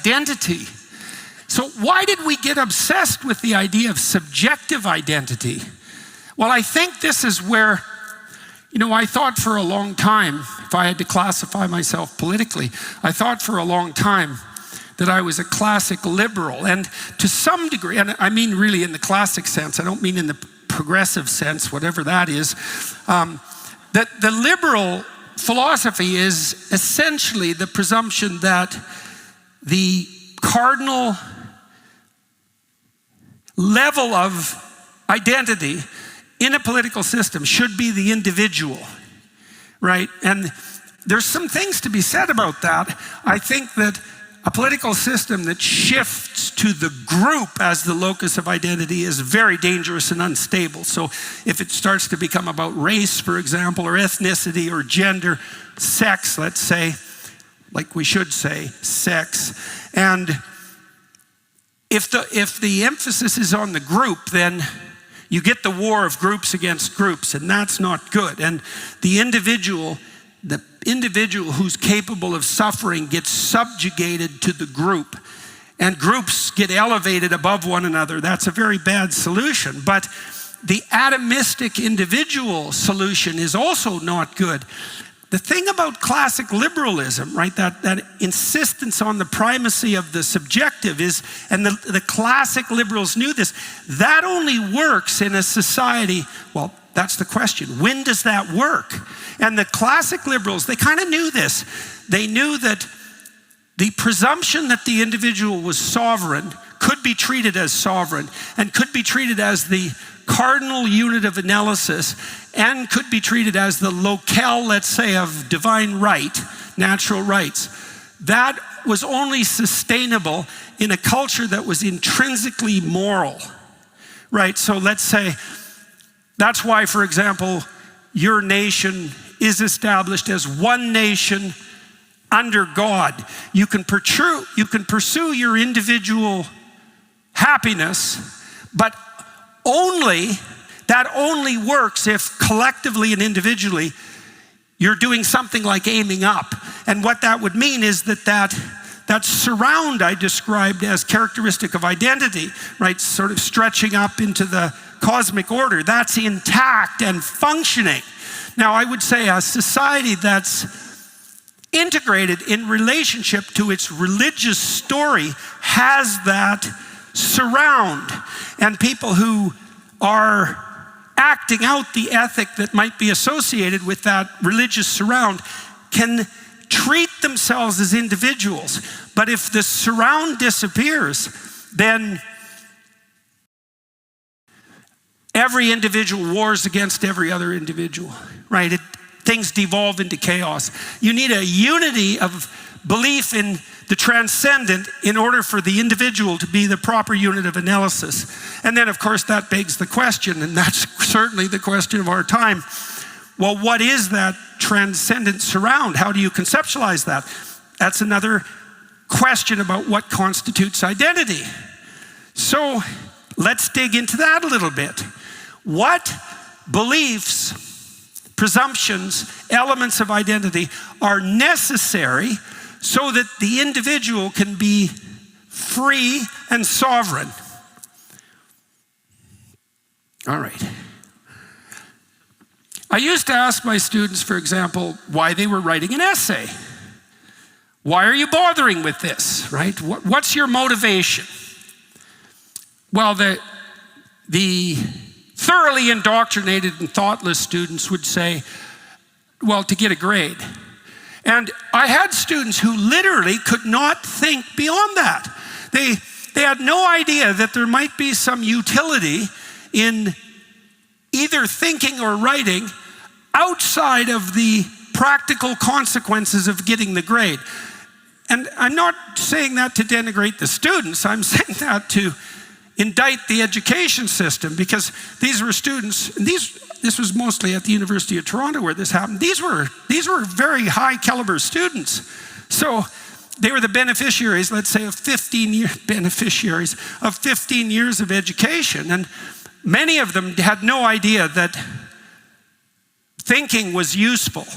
identity. So why did we get obsessed with the idea of subjective identity? Well, I think this is where, I thought for a long time, if I had to classify myself politically, I thought for a long time that I was a classic liberal. And to some degree, and I mean really in the classic sense, I don't mean in the progressive sense, whatever that is, that the liberal philosophy is essentially the presumption that the cardinal level of identity in a political system should be the individual, right? And there's some things to be said about that. I think that a political system that shifts to the group as the locus of identity is very dangerous and unstable. So if it starts to become about race, for example, or ethnicity or gender, sex, let's say, like we should say, sex, and if the emphasis is on the group, then you get the war of groups against groups, and that's not good. And the individual who's capable of suffering gets subjugated to the group, and groups get elevated above one another. That's a very bad solution. But the atomistic individual solution is also not good. The thing about classic liberalism, right, that insistence on the primacy of the subjective is, and the classic liberals knew this, that only works in a society, well, that's the question. When does that work? And the classic liberals, they kind of knew this. They knew that the presumption that the individual was sovereign could be treated as sovereign and could be treated as the cardinal unit of analysis and could be treated as the locale, let's say, of divine right, natural rights. That was only sustainable in a culture that was intrinsically moral, right? So let's say, that's why, for example, your nation is established as one nation under God. You can pursue your individual happiness, but that only works if collectively and individually you're doing something like aiming up. And what that would mean is that surround I described as characteristic of identity, right, sort of stretching up into the cosmic order, that's intact and functioning. Now, I would say a society that's integrated in relationship to its religious story has that surround, and people who are acting out the ethic that might be associated with that religious surround can treat themselves as individuals. But if the surround disappears, then every individual wars against every other individual, right? Things devolve into chaos. You need a unity of belief in the transcendent in order for the individual to be the proper unit of analysis. And then, of course, that begs the question, and that's certainly the question of our time. Well, what is that transcendent surround? How do you conceptualize that? That's another question about what constitutes identity. So let's dig into that a little bit. What beliefs, presumptions, elements of identity are necessary so that the individual can be free and sovereign? All right. I used to ask my students, for example, why they were writing an essay. Why are you bothering with this, right? What's your motivation? Well, the thoroughly indoctrinated and thoughtless students would say, well, to get a grade. And I had students who literally could not think beyond that. They had no idea that there might be some utility in either thinking or writing outside of the practical consequences of getting the grade. And I'm not saying that to denigrate the students. I'm saying that to indict the education system, because these were students, and this was mostly at the University of Toronto where this happened. These were very high caliber students. So they were the beneficiaries, let's say, of 15 years of education. And many of them had no idea that thinking was useful,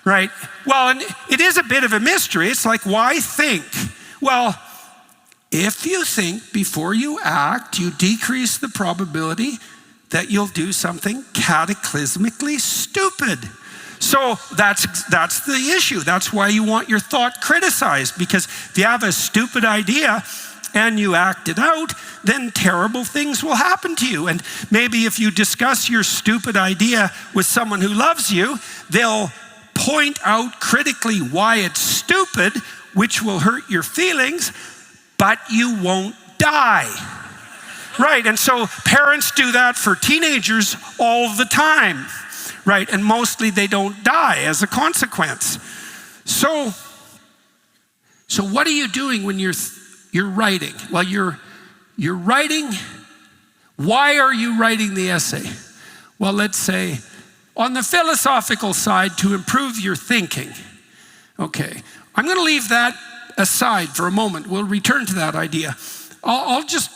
right? Well, and it is a bit of a mystery. It's like, why think? Well, if you think before you act, you decrease the probability that you'll do something cataclysmically stupid. So that's the issue. That's why you want your thought criticized, because if you have a stupid idea and you act it out, then terrible things will happen to you. And maybe if you discuss your stupid idea with someone who loves you, they'll point out critically why it's stupid, which will hurt your feelings, but you won't die. Right, and so parents do that for teenagers all the time, right? And mostly they don't die as a consequence. So what are you doing when you're writing? Well, you're writing. Why are you writing the essay? Well, let's say on the philosophical side, to improve your thinking. Okay, I'm going to leave that aside for a moment. We'll return to that idea. I'll just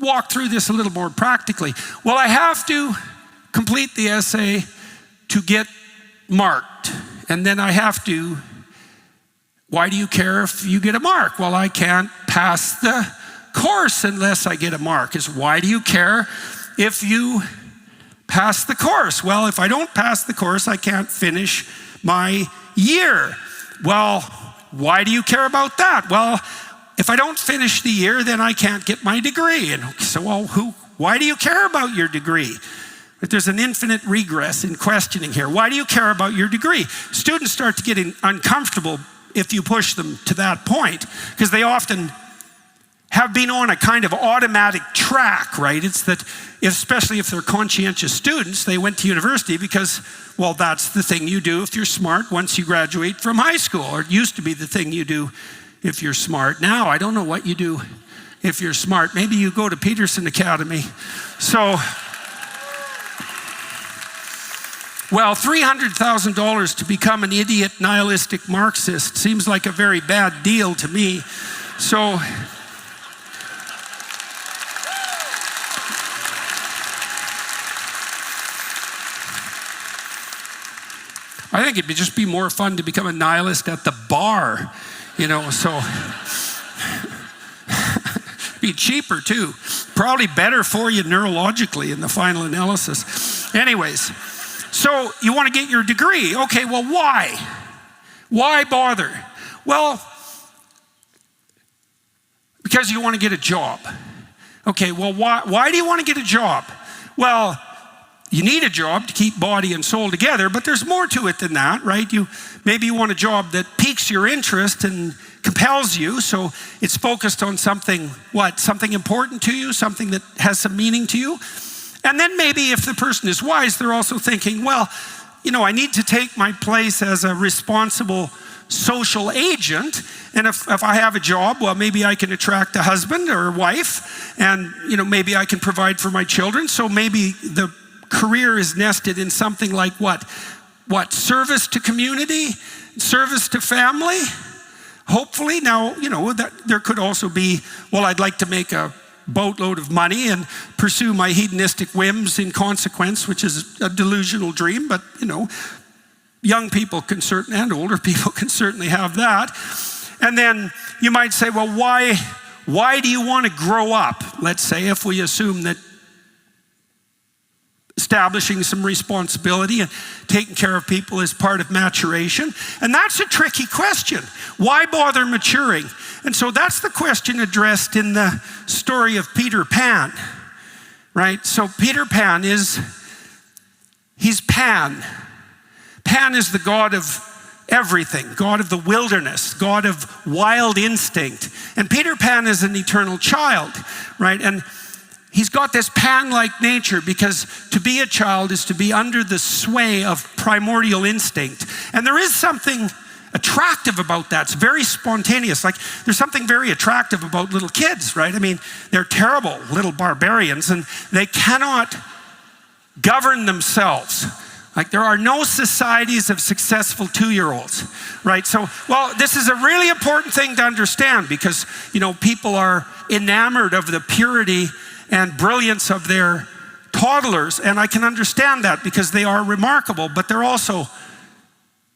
walk through this a little more practically. Well, I have to complete the essay to get marked. And then I have to, why do you care if you get a mark? Well, I can't pass the course unless I get a mark. Is why do you care if you pass the course? Well, if I don't pass the course, I can't finish my year. Well, why do you care about that? Well, if I don't finish the year, then I can't get my degree. And so, well, why do you care about your degree? But there's an infinite regress in questioning here. Why do you care about your degree? Students start to get uncomfortable if you push them to that point, because they often have been on a kind of automatic track, right? It's that, especially if they're conscientious students, they went to university because, well, that's the thing you do if you're smart once you graduate from high school, or it used to be the thing you do if you're smart. Now, I don't know what you do if you're smart. Maybe you go to Peterson Academy. So, well, $300,000 to become an idiot nihilistic Marxist seems like a very bad deal to me. So, I think it'd just be more fun to become a nihilist at the bar, so be cheaper too. Probably better for you neurologically in the final analysis. Anyways, so you want to get your degree. Okay, well, why? Why bother? Well, because you want to get a job. Okay, well, why do you want to get a job? Well, you need a job to keep body and soul together, but there's more to it than that, right? Maybe you want a job that piques your interest and compels you, so it's focused on something important to you, something that has some meaning to you. And then maybe if the person is wise, they're also thinking, well, I need to take my place as a responsible social agent, and if I have a job, well, maybe I can attract a husband or a wife, and maybe I can provide for my children, so maybe the career is nested in something like what? Service to community, service to family, hopefully. Now, that there could also be, well, I'd like to make a boatload of money and pursue my hedonistic whims in consequence, which is a delusional dream, but, young people and older people can certainly have that. And then you might say, well, why do you want to grow up? Let's say, if we assume that establishing some responsibility and taking care of people is part of maturation. And that's a tricky question. Why bother maturing? And so that's the question addressed in the story of Peter Pan, right? So Peter Pan he's Pan. Pan is the god of everything, God of the wilderness, God of wild instinct. And Peter Pan is an eternal child, right? And he's got this Pan-like nature because to be a child is to be under the sway of primordial instinct. And there is something attractive about that. It's very spontaneous. Like, there's something very attractive about little kids, right? I mean, they're terrible little barbarians and they cannot govern themselves. Like, there are no societies of successful 2-year-olds, right? So, well, this is a really important thing to understand because, people are enamored of the purity and brilliance of their toddlers, and I can understand that because they are remarkable, but they're also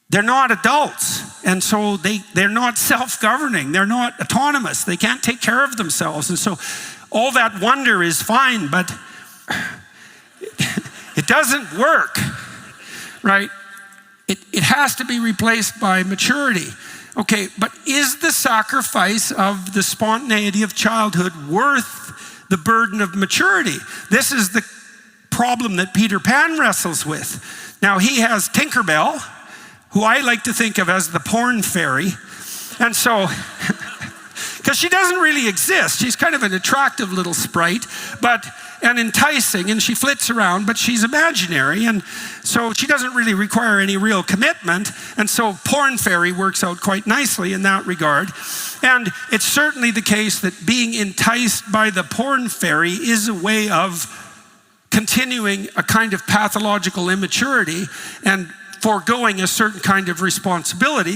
they're not adults. And so they're not self-governing. They're not autonomous. They can't take care of themselves. And so all that wonder is fine, but it doesn't work, right? It has to be replaced by maturity. Okay, but is the sacrifice of the spontaneity of childhood worth the burden of maturity? This is the problem that Peter Pan wrestles with. Now, he has Tinkerbell, who I like to think of as the porn fairy. And so, because she doesn't really exist. She's kind of an attractive little sprite, and enticing, and she flits around, but she's imaginary, and so she doesn't really require any real commitment, and so porn fairy works out quite nicely in that regard. And it's certainly the case that being enticed by the porn fairy is a way of continuing a kind of pathological immaturity and foregoing a certain kind of responsibility.